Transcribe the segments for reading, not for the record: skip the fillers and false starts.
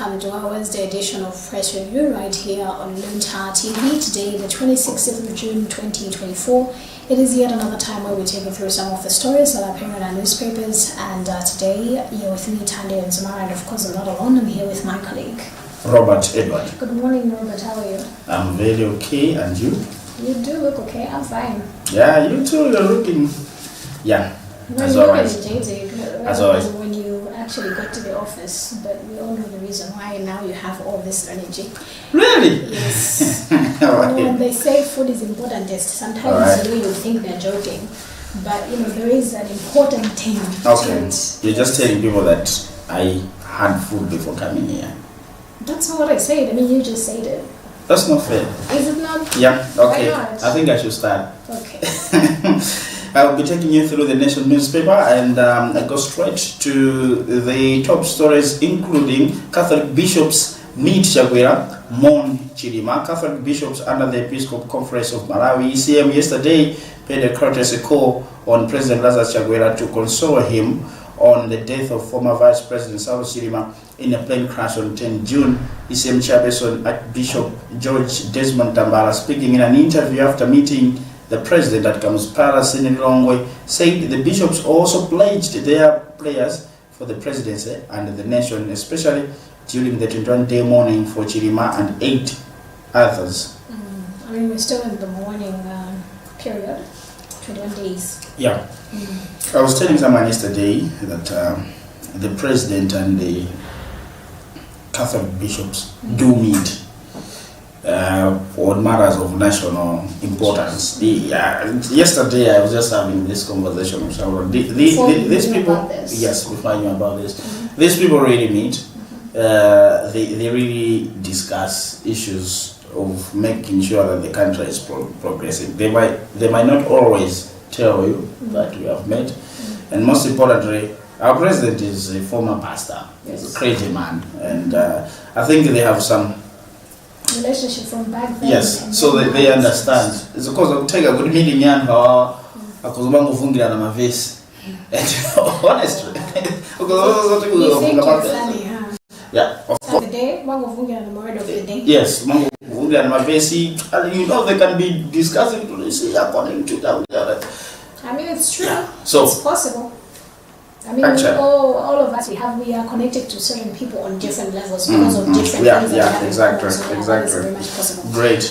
welcome to our Wednesday edition of Press Review right here on Luntha TV. Today, the 26th of June 2024. It is yet another time where we take you through some of the stories that are appearing in our newspapers. And today, you're with me, Tande and Zamara, and of course, I'm not alone. I'm here with my colleague, Robert Edward. Good morning, Robert. How are you? I'm very okay, and you? You do look okay. I'm fine. Yeah, you too. You're looking young. As always. As always. When you actually got to the office, but we all know the reason why now you have all this energy. Really? Yes. Right. When they say food is important, sometimes you think they're joking, but there is an important thing to it. You're just telling people that I had food before coming here. That's not what I said. I mean, you just said it. That's not fair. Is it not? Yeah, okay. Why not? I think I should start. Okay. I'll be taking you through the Nation newspaper and I go straight to the top stories, including Catholic bishops meet Chagwera, mourn Chilima. Catholic bishops under the Episcopal Conference of Malawi, ECM, yesterday paid a courtesy call on President Lazarus Chagwera to console him on the death of former Vice President Saulo Chilima in a plane crash on 10 June. ECM chairperson Archbishop George Desmond Tambala, speaking in an interview after meeting the president at Kamuzu Palace in Lilongwe, said the bishops also pledged their prayers for the presidency and the nation, especially during the 21-day mourning for Chilima and 8 others. I mean, we're still in the mourning period, 21 days. Yeah. I was telling someone yesterday that the president and the Catholic bishops do meet on matters of national importance. Yesterday I was just having this conversation with someone. These people, yes, before I knew about this, these people really meet. They really discuss issues of making sure that the country is progressing. They might not always tell you that we have met, and most importantly, our president is a former pastor. He's a crazy man, and I think they have some relationship from back then. Yes, so they understand. It's of course I'll take a good meeting and akozubango fungira na mavesi. Honestly. You think it's funny, huh? Yeah, of course. The day, mango fungira na word of the day. Yes, mango fungira na mavesi. And they can be discussing to this according to that. I mean, it's true. Yeah. So it's possible. I mean, all of us, we are connected to certain people on different levels because of different things that happen. Exactly. That is very much possible. Great.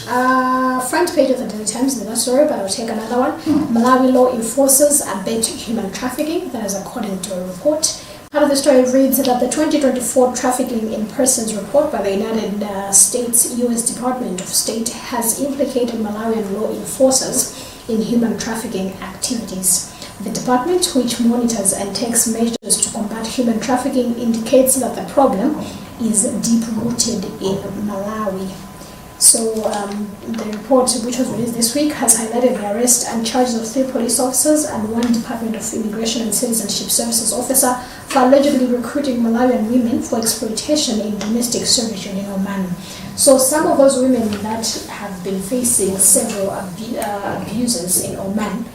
Front page of the Daily Times, the story, but I'll take another one. Malawi law enforcers abet human trafficking. That is according to a report. Part of the story reads that the 2024 Trafficking in Persons report by the United States U.S. Department of State has implicated Malawian law enforcers in human trafficking activities. The department, which monitors and takes measures to combat human trafficking, indicates that the problem is deep-rooted in Malawi. So the report, which was released this week, has highlighted the arrest and charges of 3 police officers and 1 Department of Immigration and Citizenship Services officer for allegedly recruiting Malawian women for exploitation in domestic servitude in Oman. So some of those women that have been facing several abuses in Oman,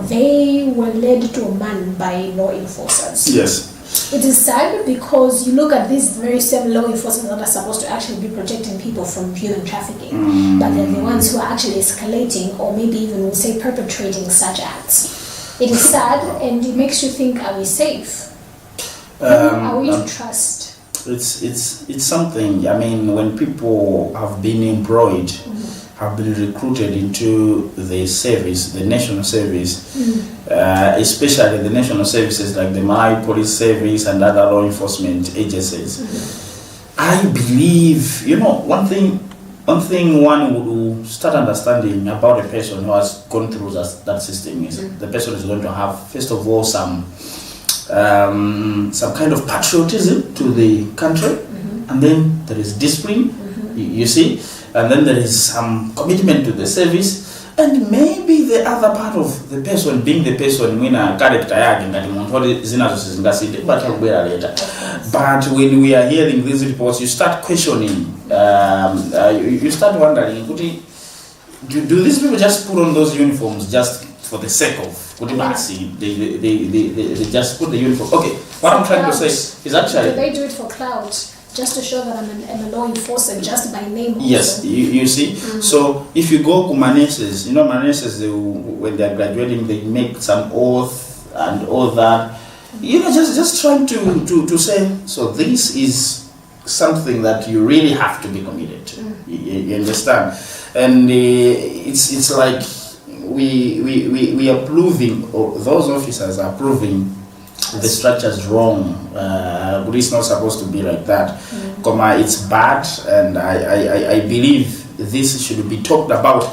they were led to Oman by law enforcers. Yes. It is sad because you look at these very same law enforcement that are supposed to actually be protecting people from human trafficking, but they're the ones who are actually escalating or maybe even we'll say perpetrating such acts. It is sad and it makes you think, are we safe? Are we to trust? It's something. I mean, when people have been employed, have been recruited into the service, the national service, especially the national services like the Malawi Police Service and other law enforcement agencies. I believe, one thing one would start understanding about a person who has gone through that system is the person is going to have, first of all, some kind of patriotism to the country, and then there is discipline, you see, and then there is some commitment to the service, and maybe the other part of the person being the person when a character but when we are hearing these reports, you start questioning, you start wondering, do these people just put on those uniforms just for the sake of they just put the uniform? Okay, what I'm trying to say is actually, do they do it for clout? just to show that I'm a law enforcer just by name. Yes, also. you see. So if you go to Maneses, Maneses, when they are graduating, they make some oath and all that. Just trying to say, so this is something that you really have to be committed to. You understand? And it's like we are proving, or those officers are proving the structure is wrong. It's not supposed to be like that. It's bad, and I believe this should be talked about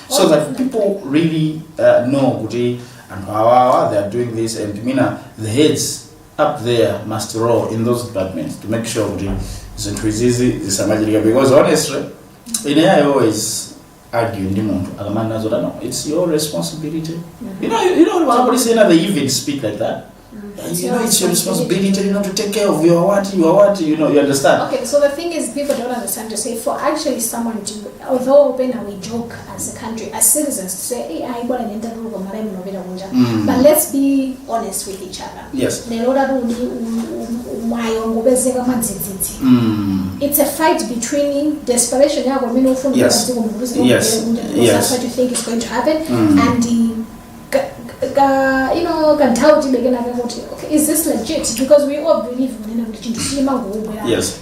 so that people really know and how they are doing this, and the heads up there must roll in those departments to make sure because honestly, I always argue it's your responsibility. They even speak like that. It's your responsibility, to take care of your what, you understand? Okay, so the thing is, people don't understand to say, for actually someone to, although we joke as a country, as citizens, to say, hey, I got an interview, but let's be honest with each other. Yes. It's a fight between desperation, yes. That's what you think is going to happen, and okay, is this legit? Because we all believe yes.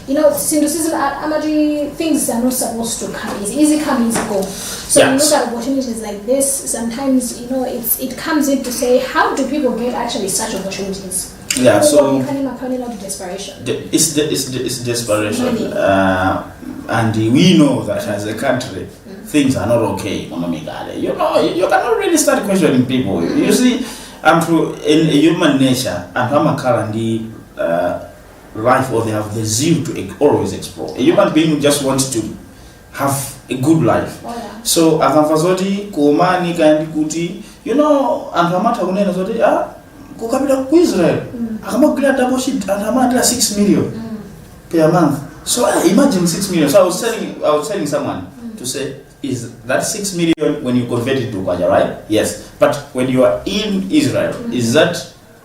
Things are not supposed to come easy come, easy go. So yes. You look at opportunities like this, sometimes it comes in to say, how do people get actually such opportunities? Yeah, so desperation. It's desperation, and we know that as a country, things are not okay. You cannot really start questioning people. You see, in human nature, and I'm currently life, or they have the zeal to always explore. A human being just wants to have a good life. Oh, yeah. So, akamfazoti kumani kandi kuti, antamata kunena zoti kukapita ku Israel, akamagula double shift, and akamagula 6 million per month. So imagine 6 million. So I was telling someone to say, is that 6 million when you convert it to Kwaja, right? Yes. But when you are in Israel, is that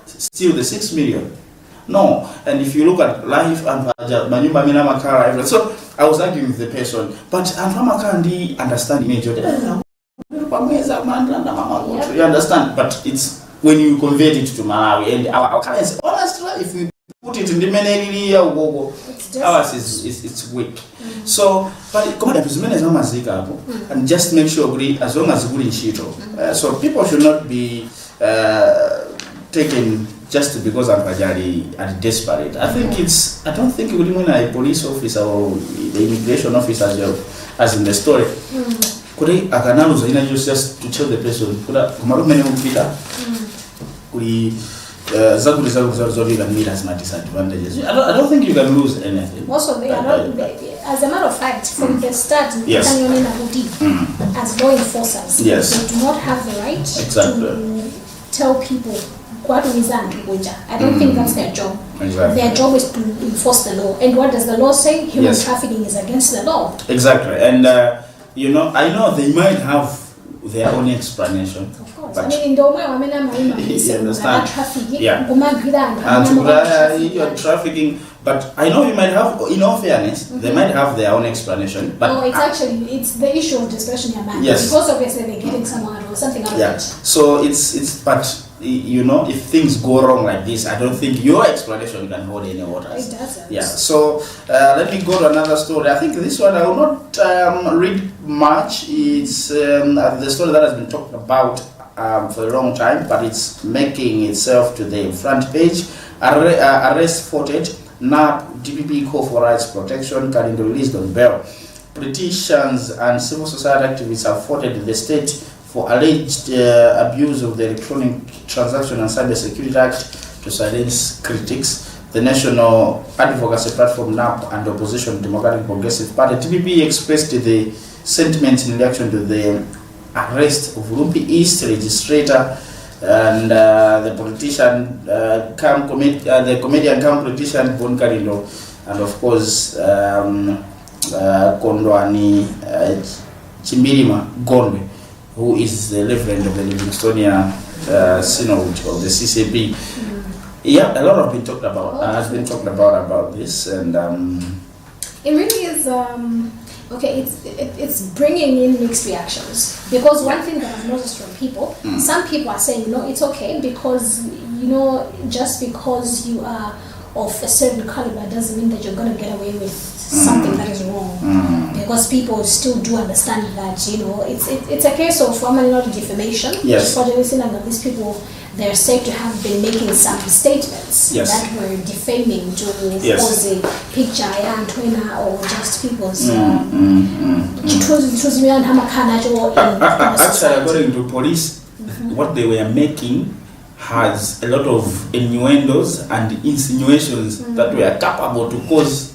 still the 6 million? No. And if you look at life and so I was arguing with the person, but Makara understand image. You understand? But it's when you convert it to Malawi, and our currency, honestly, if we put it in the main area, ours it's weak. So, but and just make sure as long as good in Shito. So people should not be taken just because Anfajari are desperate. I think I don't think it would mean a police officer or the immigration officer as in the story. Could I just to tell the person, I don't think you can lose anything. Also, they are not, as a matter of fact, from the start, yes. As law enforcers, yes. They do not have the right to tell people what is I don't think that's their job. Exactly. Their job is to enforce the law. And what does the law say? Human trafficking is against the law. Exactly. And, I know they might have their own explanation. Of course. I mean, in the way you understand? Trafficking. Yeah. And you're trafficking. But I know you might have, in all fairness, they might have their own explanation. But no, it's the issue of discretionary man. Yes. Because obviously they're getting someone or something out of it. So but if things go wrong like this, I don't think your explanation can hold any water. It doesn't. Yeah. So let me go to another story. I think this one I will not read much. It's the story that has been talked about for a long time, but it's making itself to the front page. Arrest footage. NAP, DPP call for rights protection, can be released on bail. Politicians and civil society activists have fought the state for alleged abuse of the Electronic Transaction and Cyber Security Act to silence critics. The National Advocacy Platform, NAP, and the Opposition Democratic Progressive Party, TPP, expressed the sentiments in reaction to the arrest of Lumpi East registrator and the politician, the comedian politician Bon Karindo, and of course Kondwani Chimbirima Gondwe, who is the reverend of the Livingstonia Synod of the CCP. Yeah, a lot have been talked about. Has been talked about this, and it really is. Okay, it's bringing in mixed reactions, because one thing that I've noticed from people, some people are saying, it's okay, because just because you are of a certain caliber doesn't mean that you're going to get away with something that is wrong, because people still do understand that it's a case of defamation. Yes. For these people, they're said to have been making some statements that were defaming to cause a picture and or just people's actually, according to police, what they were making has a lot of innuendos and insinuations that were capable to cause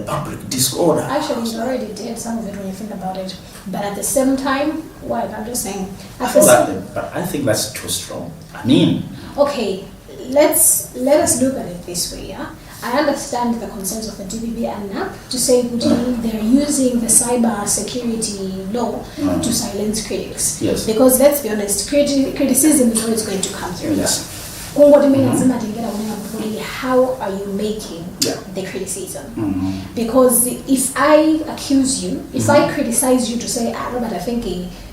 public disorder. Actually, you already did some of it when you think about it, but at the same time, I'm just saying. But I think that's too strong. I mean, okay, let us look at it this way. Yeah, I understand the concerns of the DPP and NAP to say they're using the cyber security law to silence critics. Yes. Because let's be honest, criticism is always going to come through. Yes. How are you making the criticism? Because if I accuse you, if I criticize you to say, Robert, I think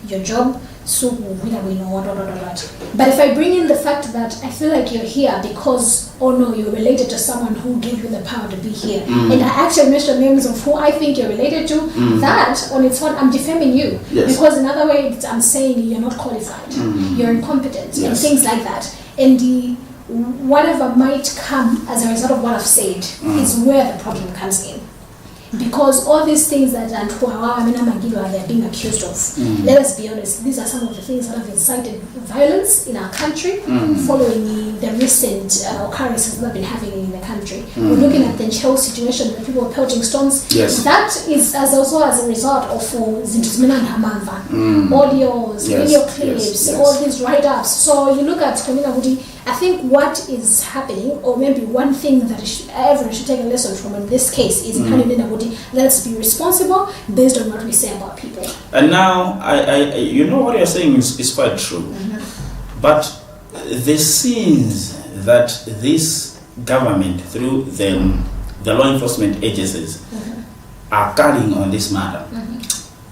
your job, so we know what. But if I bring in the fact that I feel like you're here because, you're related to someone who gave you the power to be here, and I actually mention names of who I think you're related to, that on its own, I'm defaming you. Yes. Because in other words, I'm saying you're not qualified, you're incompetent, and things like that. And whatever might come as a result of what I've said is where the problem comes in. Because all these things that they're being accused of, let us be honest, these are some of the things that have incited violence in our country following the recent occurrences that we've been having in the country. We're looking at the Nchel situation where people were pelting stones. Yes. That is also as a result of audios, video clips, all these write-ups. So you look at community. I think what is happening, or maybe one thing that everyone should take a lesson from in this case is let's be responsible based on what we say about people. And now, I what you're saying is quite true. But the scenes that this government, through the law enforcement agencies, are carrying on this matter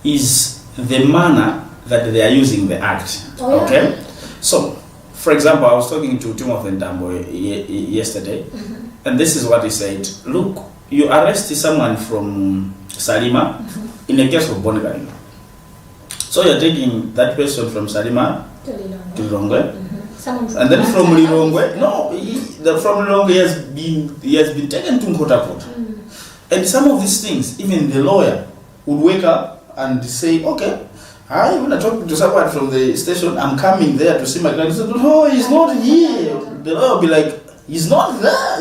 is the manner that they are using the act. Okay? So, for example, I was talking to Timothy Ndambo yesterday, and this is what he said. Look, you arrest someone from Salima in a case of Bonegari. So you're taking that person from Salima to Lilongwe, and then from Lilongwe, from Lilongwe he has been taken to Nkota. And some of these things, even the lawyer would wake up and say, okay, I want to talk to someone from the station. I'm coming there to see my client. He said, no, he's not here. The lawyer will be like, he's not there,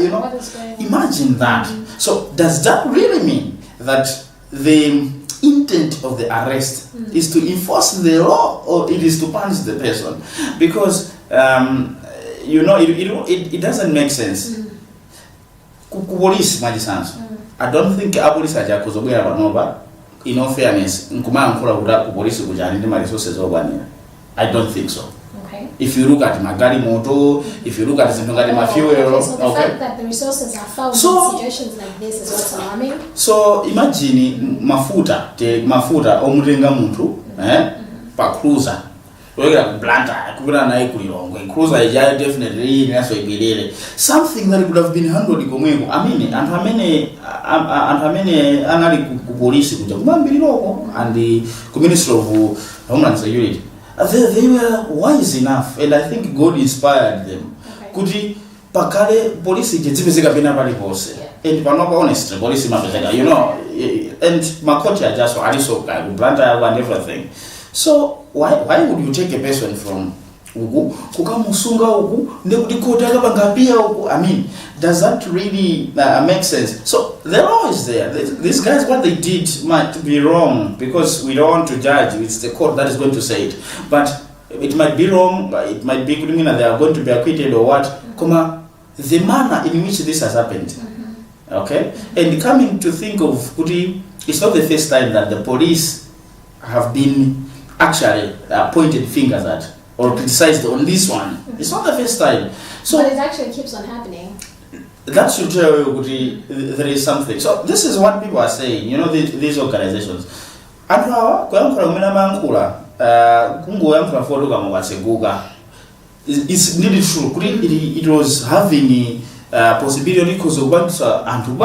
Imagine that. So does that really mean that the intent of the arrest is to enforce the law, or it is to punish the person? Because, it doesn't make sense. Police, I don't think police are just in all fairness, I don't think so. Okay. If you look at Magari Moto, if you look at Zingari fuel, so the fact that the resources are found in situations like this is what's alarming. So imagine mafuta omurenga muntu pa cruiser. Blanta, cruiser is definitely something that could have been handled. I mean, and how many police and the Minister of Homeland Security, they were wise enough, and I think God inspired them. Could he pakale police and honest police and Makoti just Arisoka, Blanta and everything. So why would you take a person from Ugu, Kukamusunga Ugu, Nekudikota, I mean, does that really make sense? So the law is there. These guys, what they did might be wrong, because we don't want to judge. It's the court that is going to say it. But it might be wrong, but it might be mean that they are going to be acquitted or what. The manner in which this has happened. Okay? And coming to think of Kuti, it's not the first time that the police have been actually pointed fingers at or criticized on this one. It's not the first time. So but it actually keeps on happening. That should tell you there is something. So this is what people are saying. You know, these organizations. And now, it's nearly true. It was having a possibility because of what and you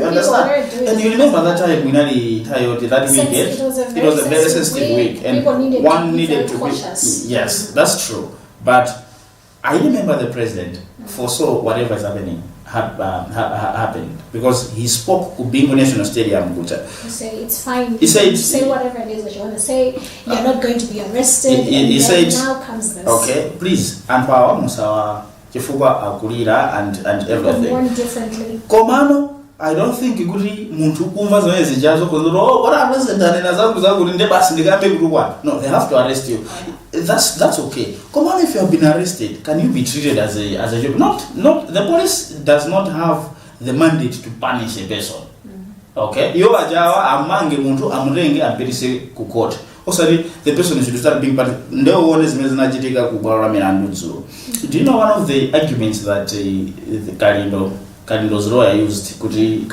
understand. And you remember that time we nearly that weekend. It was a very sensitive week, and one needed to be cautious. Yes, that's true. But I remember the president foresaw whatever is happening happened because he spoke to Bingo National Stadium. He said it's fine. He said say whatever it is that you want to say. You're not going to be arrested. He said now comes this. Okay, please. And power Musawa Kifuba Akulira and everything. Born differently. Komano, I don't think Guri Muntu Kumva Zoezi Jazo Kondoro, what I'm listening to No, they have to arrest you. That's okay. Come on, if you have been arrested, can you be treated as a job? Not the police does not have the mandate to punish a person. Okay? You are Jawa, Amange Muntu, Amrenge, and Perise Kukot. Also, the person should start being part. No one is Meznajitika Kubarami and Nutsu. Do you know one of the arguments that the Karindo's lawyer used? Okay?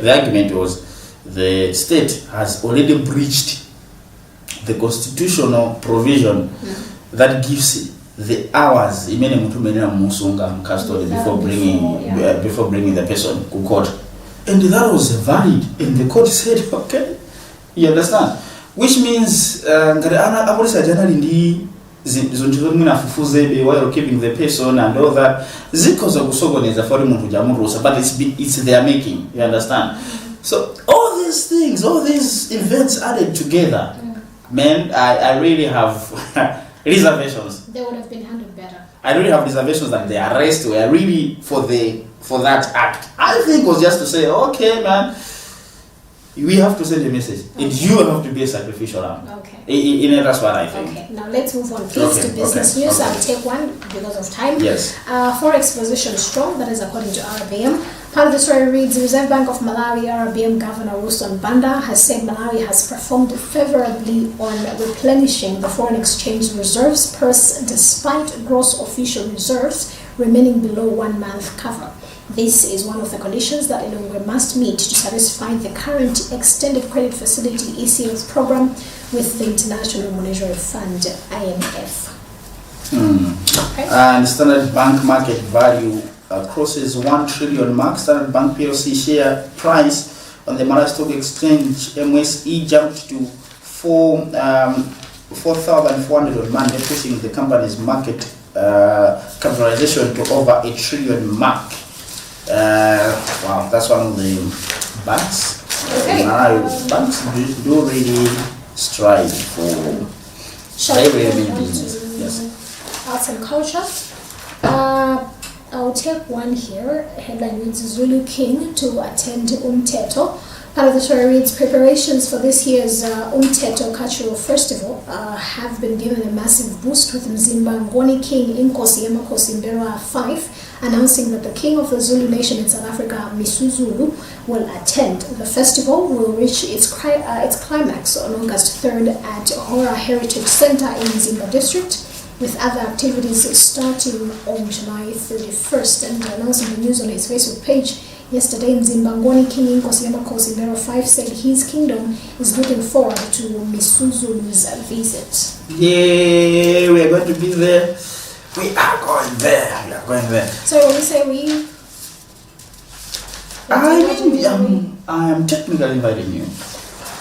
The argument was the state has already breached the constitutional provision that gives the hours custody before bringing the person to court, and that was valid. And the court said, okay, you understand, which means while keeping the person and all that, but it's their making. You understand? So all these things, all these events added together. Man, I really have reservations. They would have been handled better. I really have reservations that the arrest were really for that act. I think it was just to say, okay, man, we have to send a message, and you have to be a sacrificial lamb. Okay. That's what I think. Okay. Now let's move on, please, to business news. I'll take one because of time. Yes. Forex position strong. That is according to RBM. Part of the story reads: Reserve Bank of Malawi RBM Governor Ruston Banda has said Malawi has performed favorably on replenishing the foreign exchange reserves purse despite gross official reserves remaining below 1 month cover. This is one of the conditions that Ilongwe must meet to satisfy the current extended credit facility ECF program with the International Monetary Fund (IMF). Okay. And Standard Bank market value crosses 1 trillion mark. Standard Bank PLC share price on the Malawi Stock Exchange MSE jumped to 4,400 on Monday, pushing the company's market capitalization to over 1 trillion mark. Wow, that's one of the banks. Okay. Banks do really strive for very business. Yes. Arts and culture. I'll take one here. Headline reads: Zulu King to attend Umteto. Part of the story reads: preparations for this year's Umteto Cultural Festival have been given a massive boost, with Mzimba Ngoni King Inkosi Yamakosi Mberwa 5 announcing that the king of the Zulu nation in South Africa, Misuzulu, will attend. The festival will reach its climax on August 3rd at Hora Heritage Center in Mzimba District, with other activities starting on July 31st. And announcing the news on his Facebook page yesterday, Mzimbangoni King Inkosi Yamakosi Mberwa 5 said his kingdom is looking forward to Misuzulu's visit. Yeah, we are going to be there. We are going there. We are going there. So when you say we, I am technically inviting you.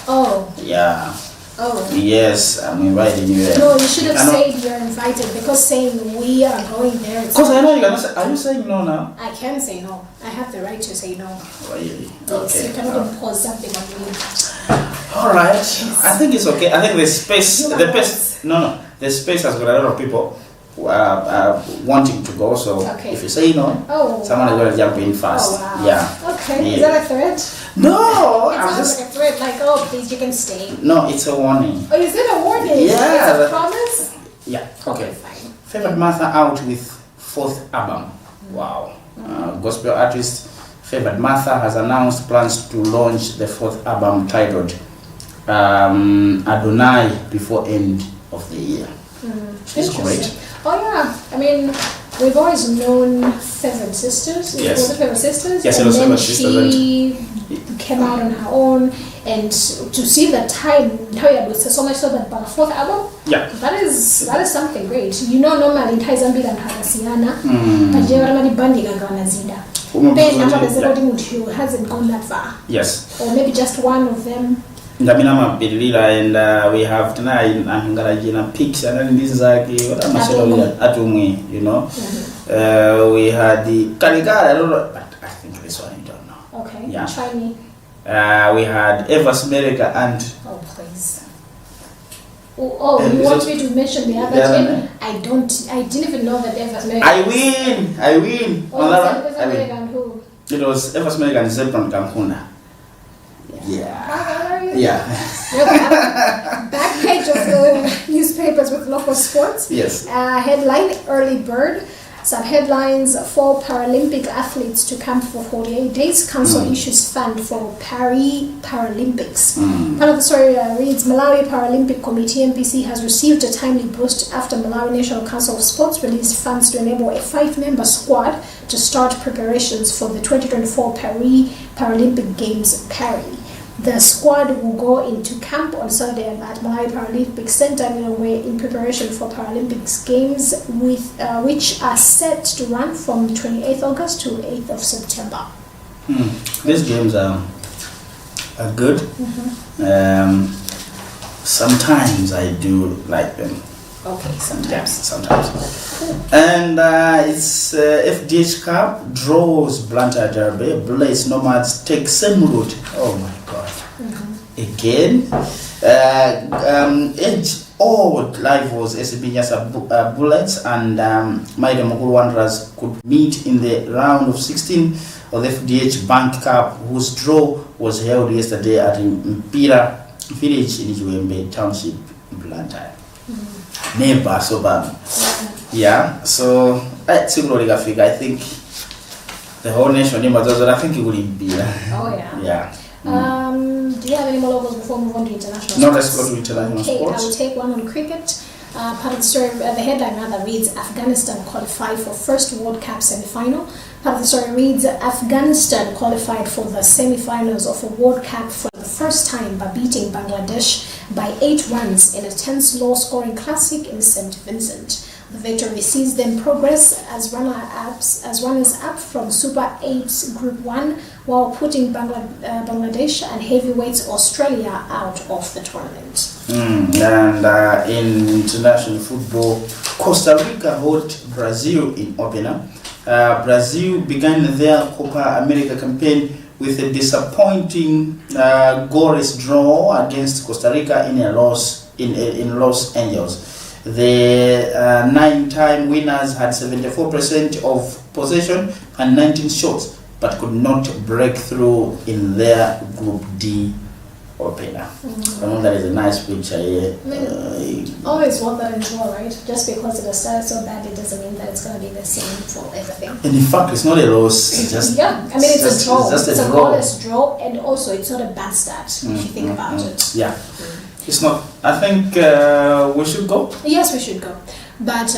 Oh. Yeah. Oh. Yes, I'm inviting you there. No, you should have said you're invited, because saying we are going there. Because I know you're gonna say, are you saying no now? I can say no. I have the right to say no. Really? Yes, Okay. you cannot impose something on me. Alright. I think it's okay. I think the space, the space has got a lot of people wanting to go, so Okay. if you say no, someone is going to jump in fast. Oh, wow. Yeah. Okay. Yeah. Is that a threat? No, It I'm sounds just. like a threat, like, oh, please, you can stay. No, it's a warning. Oh, is it a warning? Yeah, It's a promise? Yeah. Okay, Okay. fine. Favored Martha out with 4th album. Wow. Gospel artist Favored Martha has announced plans to launch the 4th album titled Adonai before end of the year. She's great. Oh yeah, I mean, we've always known Favourite Sisters. Yes. Was it Favourite Sisters? Yes, it and was then Favourite Sisters. she came out on her own, and to see the time, so much so that by the fourth album, Yeah. that is something great. You know, normally Nthaizambira and Hadasiana, but you are banding and Ganazida. Then who hasn't gone that far. Yes. Or maybe just one of them. Ndamina mapilila, and we have tonight Angarajina pics and this is like what am I saying? Atumwe, you know. We had the Kaligara, I don't know, but I think this one you don't know. Okay. Yeah. Try me. We had Evers America and Oh please. Oh, you want me to mention the other team? I didn't even know that Evers America. I win. Oh, Evers America and who? It was Evers America and Zepron Kankuna. Yeah. Back page of the newspapers with local sports. Yes. Headline: Early Bird. Sub-headlines: 4 Paralympic athletes to camp for 48 days. Council issues fund for Paris Paralympics. Part of the story reads: Malawi Paralympic Committee (MPC) has received a timely boost after Malawi National Council of Sports released funds to enable a 5-member squad to start preparations for the 2024 Paris Paralympic Games Paris. The squad will go into camp on Saturday at Malawi Paralympic Center in preparation for Paralympics Games, which are set to run from 28th August to 8th of September. These games are good. Sometimes I do like them. Okay, sometimes. Yes, sometimes. And it's FDH Cup draws Luntha Derby. Blaze Nomads take same route. Oh my God. Again. Age-old rivals SB Nyasa Bullets and Maida Mukuru Wanderers could meet in the round of 16 of the FDH Bank Cup, whose draw was held yesterday at Mpira Village in Juembe Township, Blantyre. Neighbor, so bad. Yeah, so I think the whole nation, I think it will be. Oh, yeah. Yeah. Do you have any more logos before we move on to international sports? No, let's go to international sports. I will take one on cricket. Part of the story, the headline rather reads: Afghanistan qualified for first World Cup semi-final. Part of the story reads: Afghanistan qualified for the semi-finals of a World Cup for the first time by beating Bangladesh by 8 runs in a tense low-scoring classic in St. Vincent. The victory sees them progress as runners-up from Super 8 Group 1, while putting Bangladesh and heavyweights Australia out of the tournament. And in international football, Costa Rica hold Brazil in opener. Brazil began their Copa America campaign with a disappointing goalless draw against Costa Rica in a loss in Los Angeles. The 9-time winners had 74% of possession and 19 shots, but could not break through in their Group D opener. I know that is a nice picture here. Always want that as well, right? Just because it has started so bad, it doesn't mean that it's going to be the same for everything. And in fact, it's not a loss. It's just it's a draw. It's a goalless draw, and also it's not a bad start if you think about it. Yeah. It's not. I think we should go. Yes, we should go. But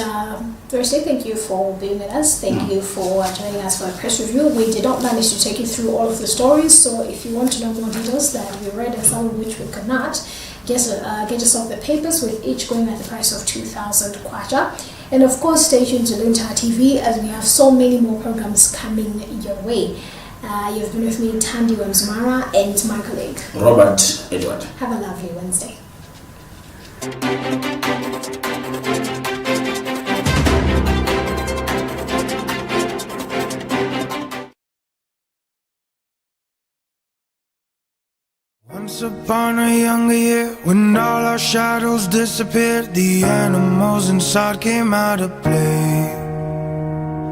firstly, thank you for being with us. Thank you for joining us for a press review. We did not manage to take you through all of the stories, so if you want to know more details that we read and some of which we could not, get yourself the papers, with each going at the price of 2,000 kwacha. And of course, stay tuned to Luntha TV as we have so many more programs coming your way. You've been with me, Tandy Wemzumara, and my colleague Robert Edward. Have a lovely Wednesday. Once upon a younger year, when all our shadows disappeared, the animals inside came out to play.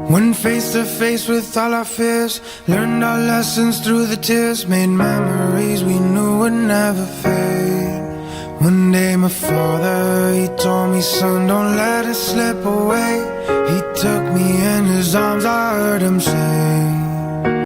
When face to face with all our fears, learned our lessons through the tears, made memories we knew would never fade. One day my father, he told me, son, don't let it slip away. He took me in his arms, I heard him say,